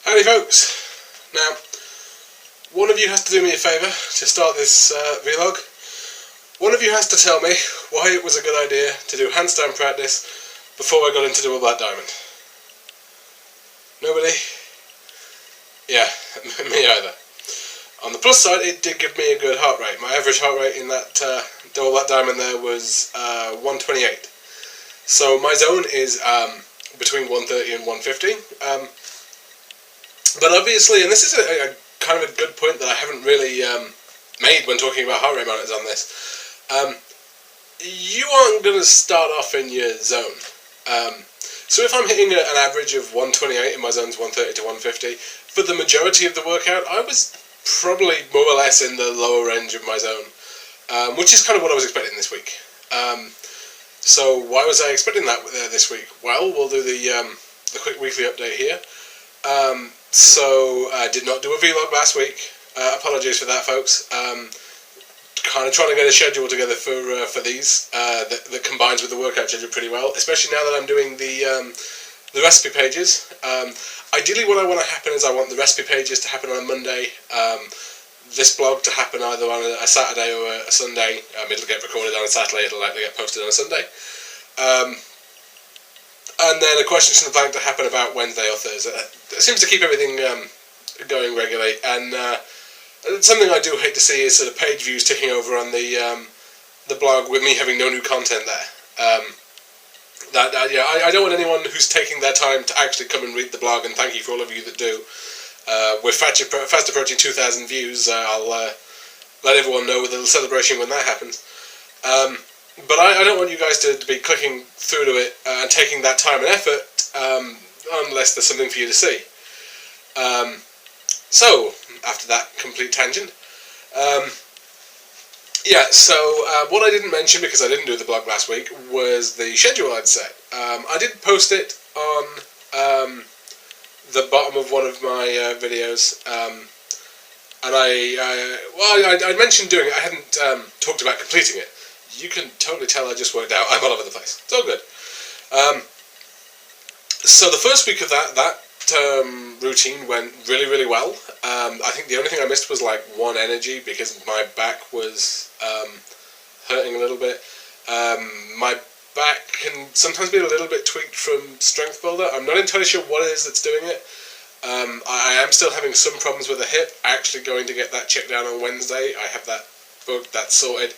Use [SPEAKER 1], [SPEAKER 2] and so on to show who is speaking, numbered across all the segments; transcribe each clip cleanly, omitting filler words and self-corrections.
[SPEAKER 1] Howdy folks. Now, one of you has to do me a favour to start this vlog. One of you has to tell me why it was a good idea to do handstand practice before I got into double black diamond. Nobody? Yeah, me either. On the plus side, it did give me a good heart rate. My average heart rate in that double black diamond there was 128. So my zone is between 130 and 150. But obviously, and this is a kind of a good point that I haven't really made when talking about heart rate monitors on this, you aren't going to start off in your zone. So if I'm hitting an average of 128 and my zone's 130 to 150, for the majority of the workout, I was probably more or less in the lower range of my zone, which is kind of what I was expecting this week. So why was I expecting that this week? Well, we'll do the quick weekly update here. So I did not do a vlog last week. Apologies for that, folks. Kind of trying to get a schedule together for these that combines with the workout schedule pretty well, especially now that I'm doing the recipe pages. Ideally, what I want to happen is I want the recipe pages to happen on a Monday. This blog to happen either on a Saturday or a Sunday. It'll get recorded on a Saturday. It'll likely get posted on a Sunday. And then a questions from the blank to happen about Wednesday or Thursday. It seems to keep everything going regularly, and something I do hate to see is sort of page views ticking over on the blog with me having no new content there. Yeah, I don't want anyone who's taking their time to actually come and read the blog, and thank you for all of you that do. We're fast approaching 2,000 views. I'll let everyone know with a little celebration when that happens. But I don't want you guys to be clicking through to it and taking that time and effort unless there's something for you to see. So, after that complete tangent, yeah, so what I didn't mention, because I didn't do the blog last week, was the schedule I'd set. I did post it on the bottom of one of my videos, and I mentioned doing it. I hadn't talked about completing it. You can totally tell I just worked out. I'm all over the place. It's all good. So the first week of that routine went really, really well. I think the only thing I missed was like one energy because my back was hurting a little bit. My back can sometimes be a little bit tweaked from strength builder. I'm not entirely sure what it is that's doing it. I am still having some problems with the hip. Actually going to get that checked down on Wednesday. I have that booked, that's sorted.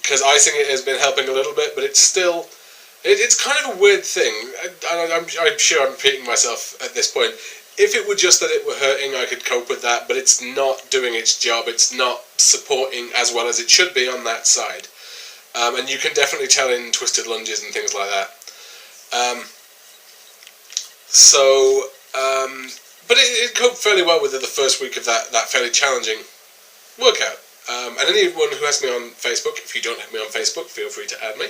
[SPEAKER 1] Because icing it has been helping a little bit, but it's still, it's kind of a weird thing. I'm sure I'm repeating myself at this point. If it were just that it were hurting, I could cope with that, but it's not doing its job. It's not supporting as well as it should be on that side. And you can definitely tell in twisted lunges and things like that. But it coped fairly well with it the first week of that fairly challenging workout. And anyone who has me on Facebook, if you don't have me on Facebook, feel free to add me.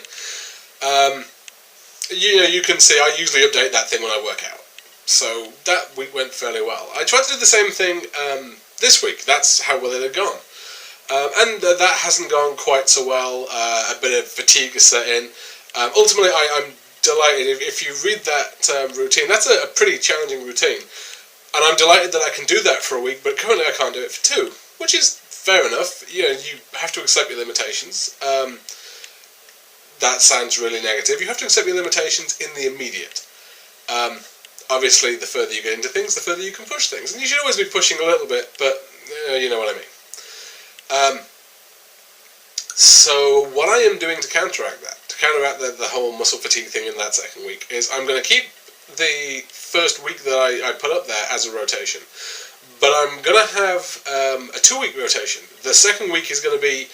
[SPEAKER 1] You can see I usually update that thing when I work out. So that week went fairly well. I tried to do the same thing this week. That's how well it had gone. And that hasn't gone quite so well. A bit of fatigue has set in. Ultimately, I'm delighted. If you read that routine, that's a pretty challenging routine. And I'm delighted that I can do that for a week, but currently I can't do it for 2, which is fair enough. You have to accept your limitations. That sounds really negative. You have to accept your limitations in the immediate. Obviously, the further you get into things, the further you can push things. And you should always be pushing a little bit, but you know what I mean. So what I am doing to counteract the whole muscle fatigue thing in that second week, is I'm going to keep the first week that I put up there as a rotation. But I'm going to have a 2-week rotation. The second week is going to be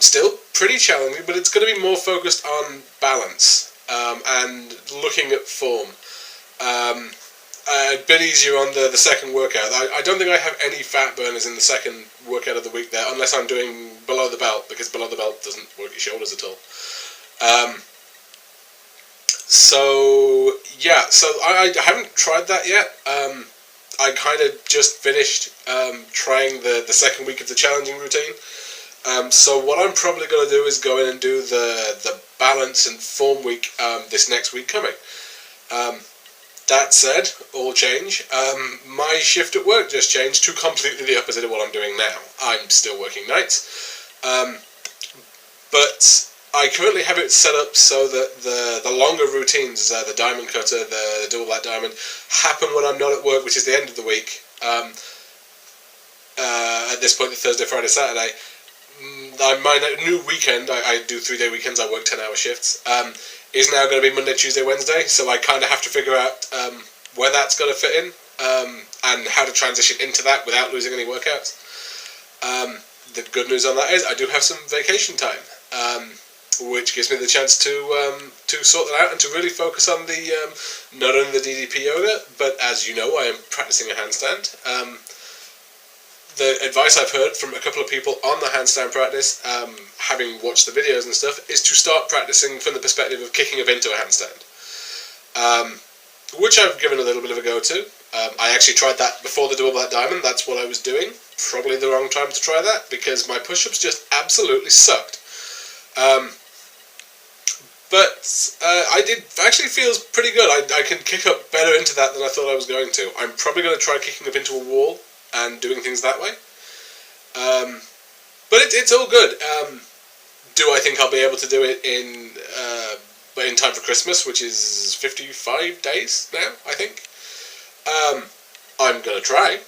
[SPEAKER 1] still pretty challenging, but it's going to be more focused on balance and looking at form. A bit easier on the second workout. I don't think I have any fat burners in the second workout of the week there, unless I'm doing below the belt, because below the belt doesn't work your shoulders at all. So yeah, so I haven't tried that yet. I kind of just finished trying the second week of the challenging routine. So what I'm probably going to do is go in and do the balance and form week this next week coming. That said, all change. My shift at work just changed to completely the opposite of what I'm doing now. I'm still working nights, but I currently have it set up so that the longer routines, the diamond cutter, the double black diamond, happen when I'm not at work, which is the end of the week. At this point, the Thursday, Friday, Saturday. My new weekend, I do 3-day weekends, I work 10-hour shifts, is now going to be Monday, Tuesday, Wednesday, so I kind of have to figure out where that's going to fit in, and how to transition into that without losing any workouts. The good news on that is I do have some vacation time, which gives me the chance to sort that out and to really focus on the not only the DDP yoga, but as you know, I am practicing a handstand. The advice I've heard from a couple of people on the handstand practice, having watched the videos and stuff, is to start practicing from the perspective of kicking up into a handstand, which I've given a little bit of a go to. I actually tried that before the double black diamond. That's what I was doing. Probably the wrong time to try that, because my push-ups just absolutely sucked. But it actually feels pretty good. I can kick up better into that than I thought I was going to. I'm probably going to try kicking up into a wall and doing things that way. But it's all good. Do I think I'll be able to do it in time for Christmas, which is 55 days now, I think? I'm going to try,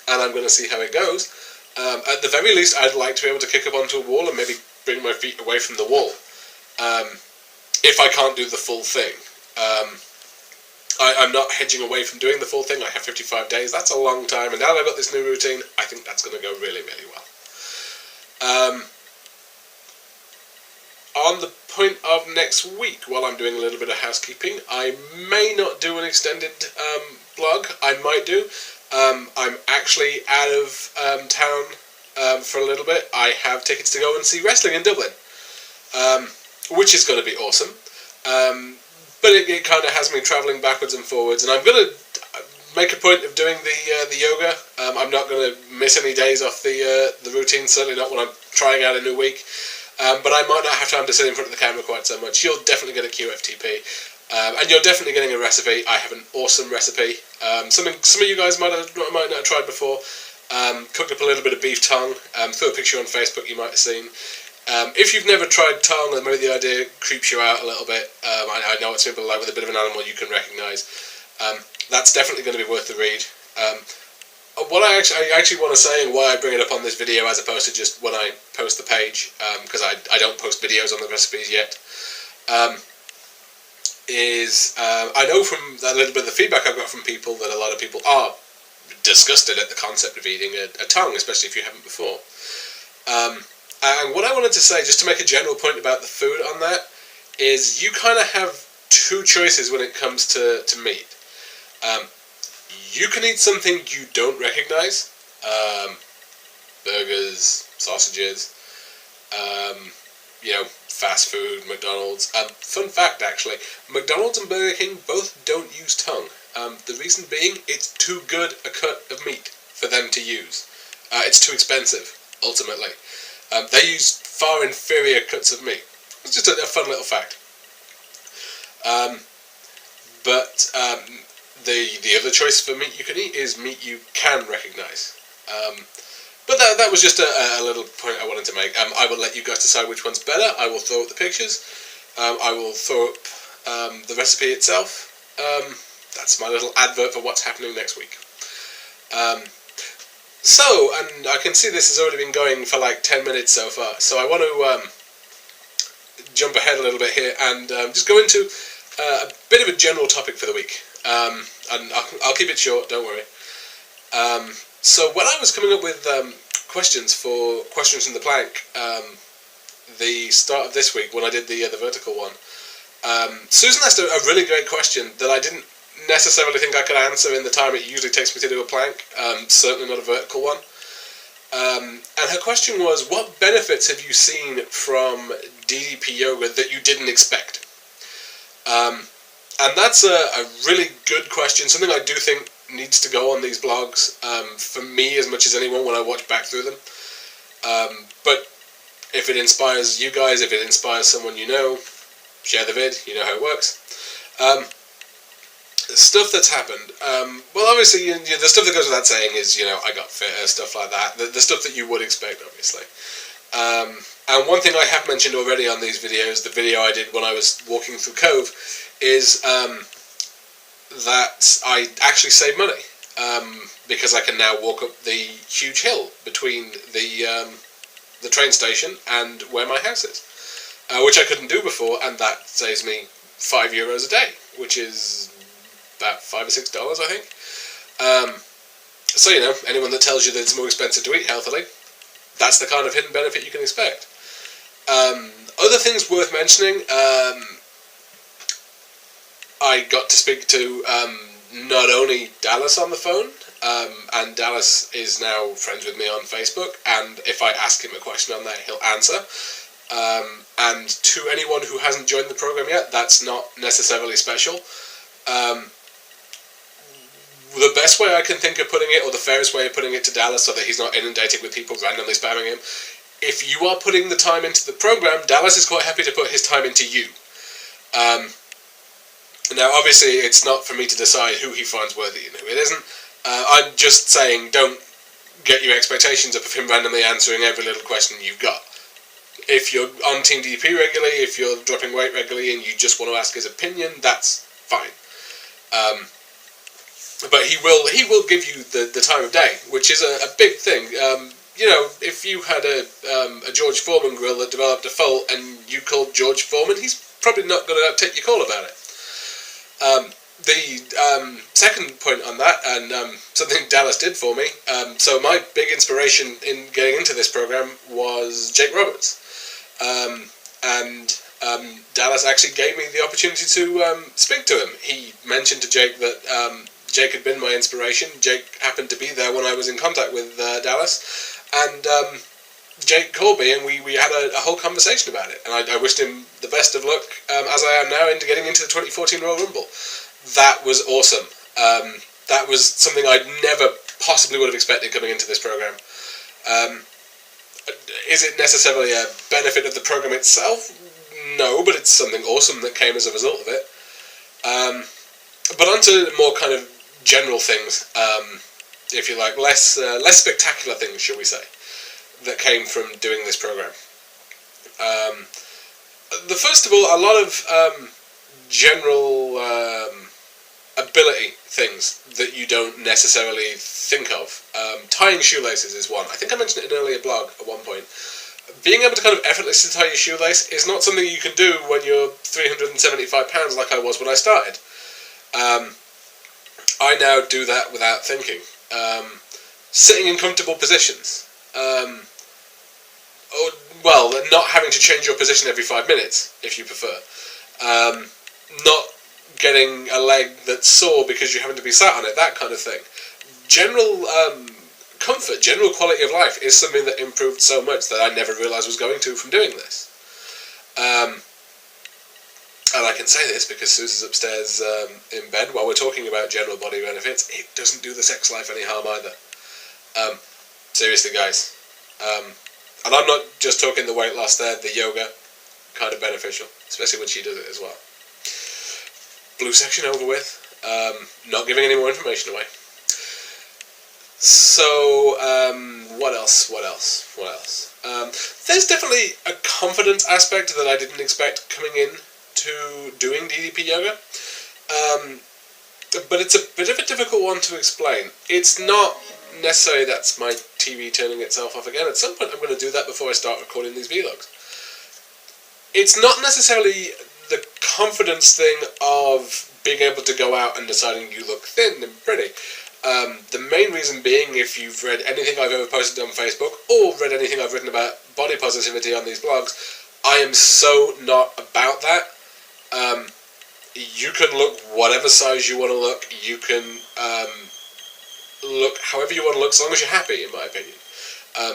[SPEAKER 1] and I'm going to see how it goes. At the very least, I'd like to be able to kick up onto a wall and maybe bring my feet away from the wall, if I can't do the full thing. I'm not hedging away from doing the full thing. I have 55 days. That's a long time, and now that I've got this new routine, I think that's going to go really, really well. On the point of next week, while I'm doing a little bit of housekeeping, I may not do an extended blog. I might do. I'm actually out of town for a little bit. I have tickets to go and see wrestling in Dublin, which is going to be awesome. But it kind of has me travelling backwards and forwards, and I'm going to make a point of doing the yoga. I'm not going to miss any days off the routine, certainly not when I'm trying out a new week. But I might not have time to sit in front of the camera quite so much. You'll definitely get a QFTP, and you're definitely getting a recipe. I have an awesome recipe. Some of you guys might not have tried before. Cooked up a little bit of beef tongue. Threw a picture on Facebook you might have seen. If you've never tried tongue, and maybe the idea creeps you out a little bit, I know it's simple, like with a bit of an animal you can recognise. That's definitely going to be worth the read. What I actually want to say, and why I bring it up on this video as opposed to just when I post the page, because I don't post videos on the recipes yet, is I know from a little bit of the feedback I've got from people that a lot of people are disgusted at the concept of eating a tongue, especially if you haven't before. And what I wanted to say, just to make a general point about the food on that, is you kind of have two choices when it comes to meat. You can eat something you don't recognise, burgers, sausages, fast food, McDonald's. Fun fact, actually, McDonald's and Burger King both don't use tongue. The reason being, it's too good a cut of meat for them to use. It's too expensive, ultimately. They use far inferior cuts of meat. It's just a fun little fact. But the other choice for meat you can eat is meat you can recognise. But that was just a little point I wanted to make. I will let you guys decide which one's better. I will throw up the pictures. I will throw up the recipe itself. That's my little advert for what's happening next week. So, and I can see this has already been going for like 10 minutes so far, so I want to jump ahead a little bit here and just go into a bit of a general topic for the week. And I'll keep it short, don't worry. So when I was coming up with questions for Questions from the Plank, the start of this week when I did the vertical one, Susan asked a really great question that I didn't necessarily think I could answer in the time it usually takes me to do a plank, certainly not a vertical one. And her question was, what benefits have you seen from DDP yoga that you didn't expect? And that's a really good question, something I do think needs to go on these blogs, for me as much as anyone when I watch back through them. But if it inspires you guys, if it inspires someone you know, share the vid, you know how it works. Stuff that's happened. Well, obviously, the stuff that goes without saying is, I got fitter, stuff like that. The stuff that you would expect, obviously. And one thing I have mentioned already on these videos, the video I did when I was walking through Cove, is that I actually save money. Because I can now walk up the huge hill between the train station and where my house is. Which I couldn't do before, and that saves me €5 a day, which is about $5 or $6, I think. So, anyone that tells you that it's more expensive to eat healthily, that's the kind of hidden benefit you can expect. Other things worth mentioning, I got to speak to not only Dallas on the phone, and Dallas is now friends with me on Facebook, and if I ask him a question on there, he'll answer. And to anyone who hasn't joined the program yet, that's not necessarily special. The best way I can think of putting it, or the fairest way of putting it to Dallas so that he's not inundated with people randomly spamming him, if you are putting the time into the program, Dallas is quite happy to put his time into you. Now, obviously, it's not for me to decide who he finds worthy and who it isn't. I'm just saying, don't get your expectations up of him randomly answering every little question you've got. If you're on Team DDP regularly, if you're dropping weight regularly and you just want to ask his opinion, that's fine. But he will give you the time of day, which is a big thing. If you had a George Foreman grill that developed a fault and you called George Foreman, he's probably not going to take your call about it. The second point on that, and something Dallas did for me, so my big inspiration in getting into this program was Jake Roberts. And Dallas actually gave me the opportunity to speak to him. He mentioned to Jake that Jake had been my inspiration. Jake happened to be there when I was in contact with Dallas, and Jake called me and we had a whole conversation about it, and I wished him the best of luck, as I am now, into getting into the 2014 Royal Rumble. That was awesome. That was something I never possibly would have expected coming into this program. Is it necessarily a benefit of the program itself? No, but it's something awesome that came as a result of it. But on to more kind of general things, if you like, less spectacular things, shall we say, that came from doing this program. The first of all, a lot of general ability things that you don't necessarily think of. Tying shoelaces is one. I think I mentioned it in an earlier blog at one point. Being able to kind of effortlessly tie your shoelace is not something you can do when you're 375 pounds like I was when I started. I now do that without thinking. Sitting in comfortable positions. Well, not having to change your position every 5 minutes, if you prefer. Not getting a leg that's sore because you happen to be sat on it, that kind of thing. General comfort, general quality of life is something that improved so much that I never realised was going to from doing this. And I can say this because Susie's upstairs in bed while we're talking about general body benefits. It doesn't do the sex life any harm either. Seriously, guys. And I'm not just talking the weight loss there, the yoga, kind of beneficial, especially when she does it as well. Blue section over with. Not giving any more information away. So, what else? There's definitely a confidence aspect that I didn't expect coming in to doing DDP yoga. But it's a bit of a difficult one to explain. It's not necessarily that's my TV turning itself off again. At some point I'm going to do that before I start recording these vlogs. It's not necessarily the confidence thing of being able to go out and deciding you look thin and pretty. The main reason being, if you've read anything I've ever posted on Facebook, or read anything I've written about body positivity on these blogs, I am so not about that. You can look whatever size you want to look, you can look however you want to look, so long as you're happy, in my opinion.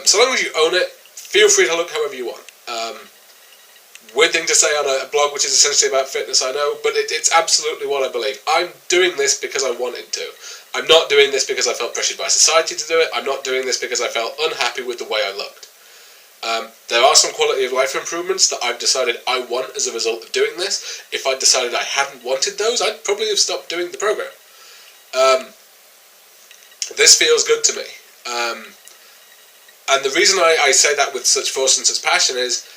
[SPEAKER 1] So long as you own it, feel free to look however you want. Weird thing to say on a blog which is essentially about fitness, I know, but it's absolutely what I believe. I'm doing this because I wanted to. I'm not doing this because I felt pressured by society to do it. I'm not doing this because I felt unhappy with the way I looked. There are some quality of life improvements that I've decided I want as a result of doing this. If I decided I hadn't wanted those, I'd probably have stopped doing the program. This feels good to me. And the reason I say that with such force and such passion is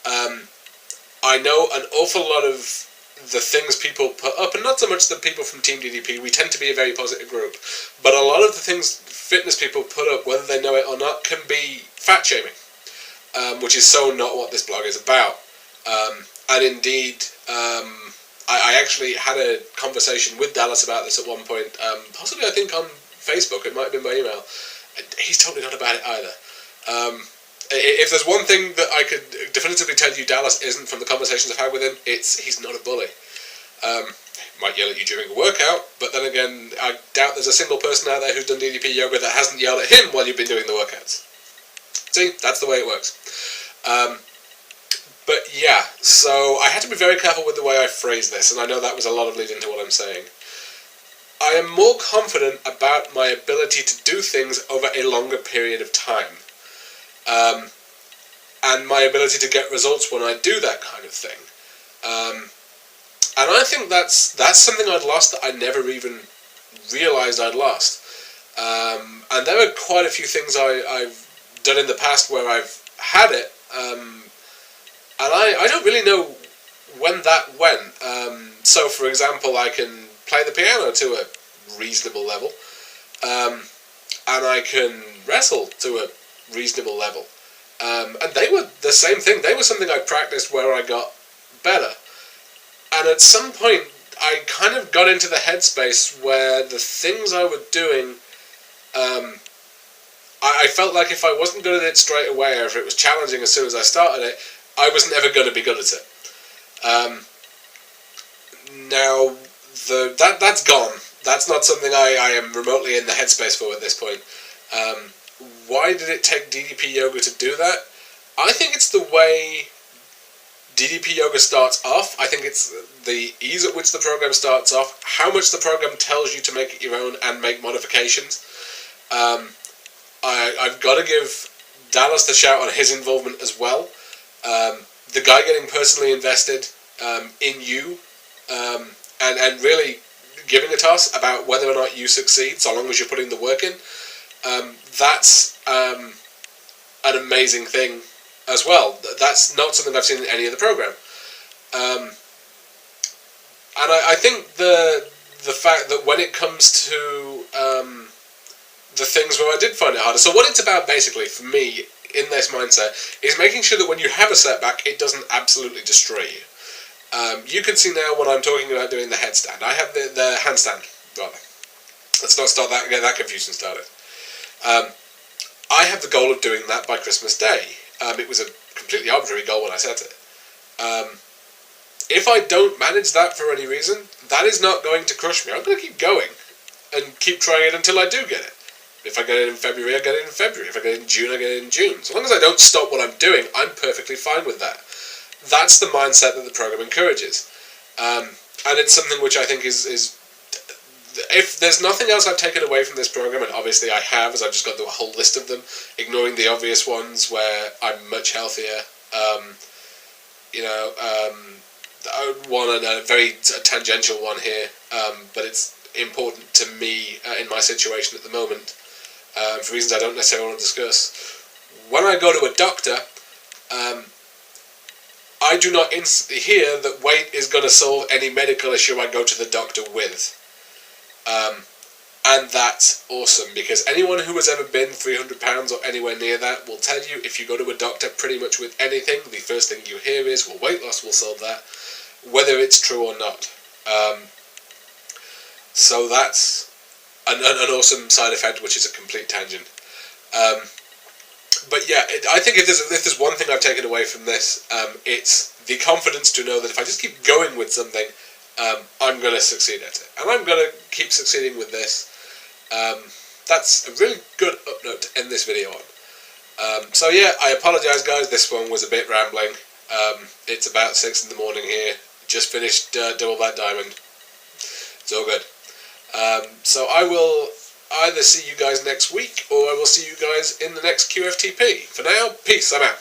[SPEAKER 1] I know an awful lot of the things people put up, and not so much the people from Team DDP, we tend to be a very positive group, but a lot of the things fitness people put up, whether they know it or not, can be fat shaming, which is so not what this blog is about. And indeed, I actually had a conversation with Dallas about this at one point, possibly I think on Facebook, it might have been by email. He's totally not about it either. If there's one thing that I could definitively tell you Dallas isn't from the conversations I've had with him, it's he's not a bully. He might yell at you during a workout, but then again, I doubt there's a single person out there who's done DDP yoga that hasn't yelled at him while you've been doing the workouts. See, that's the way it works. But yeah, so I had to be very careful with the way I phrase this, and I know that was a lot of lead into what I'm saying. I am more confident about my ability to do things over a longer period of time. And my ability to get results when I do that kind of thing. And I think that's something I'd lost that I never even realised I'd lost. And there are quite a few things I've done in the past where I've had it, and I don't really know when that went. So for example, I can play the piano to a reasonable level, and I can wrestle to a reasonable level, and they were the same thing. They were something I practiced where I got better, and at some point I kind of got into the headspace where the things I was doing, I felt like if I wasn't good at it straight away, or if it was challenging as soon as I started it, I was never going to be good at it. Now that's gone. That's not something I am remotely in the headspace for at this point. Why did it take DDP Yoga to do that? I think it's the way DDP Yoga starts off. I think it's the ease at which the program starts off, how much the program tells you to make it your own and make modifications. I've got to give Dallas the shout on his involvement as well. The guy getting personally invested in you, and really giving a toss about whether or not you succeed, so long as you're putting the work in. That's an amazing thing as well. That's not something I've seen in any other program. And I think the fact that when it comes to the things where I did find it harder, so what it's about basically for me in this mindset is making sure that when you have a setback, it doesn't absolutely destroy you. You can see now when I'm talking about doing the headstand. I have the handstand, rather. Let's not get that confusion started. I have the goal of doing that by Christmas Day. It was a completely arbitrary goal when I set it. If I don't manage that for any reason, that is not going to crush me. I'm going to keep going and keep trying it until I do get it. If I get it in February, I get it in February. If I get it in June, I get it in June. So long as I don't stop what I'm doing, I'm perfectly fine with that. That's the mindset that the program encourages. And it's something which I think is if there's nothing else I've taken away from this program, and obviously I have, as I've just got through a whole list of them, ignoring the obvious ones where I'm much healthier, one and a very tangential one here, but it's important to me in my situation at the moment, for reasons I don't necessarily want to discuss. When I go to a doctor, I do not instantly hear that weight is going to solve any medical issue I go to the doctor with. And that's awesome, because anyone who has ever been 300 pounds or anywhere near that will tell you if you go to a doctor pretty much with anything, the first thing you hear is, well, weight loss will solve that, whether it's true or not. So that's an awesome side effect, which is a complete tangent. But yeah, I think if there's one thing I've taken away from this, it's the confidence to know that if I just keep going with something, I'm going to succeed at it. And I'm going to keep succeeding with this. That's a really good up note to end this video on. So yeah, I apologise guys, this one was a bit rambling. It's about 6 in the morning here. Just finished Double Black Diamond. It's all good. So I will either see you guys next week, or I will see you guys in the next QFTP. For now, peace, I'm out.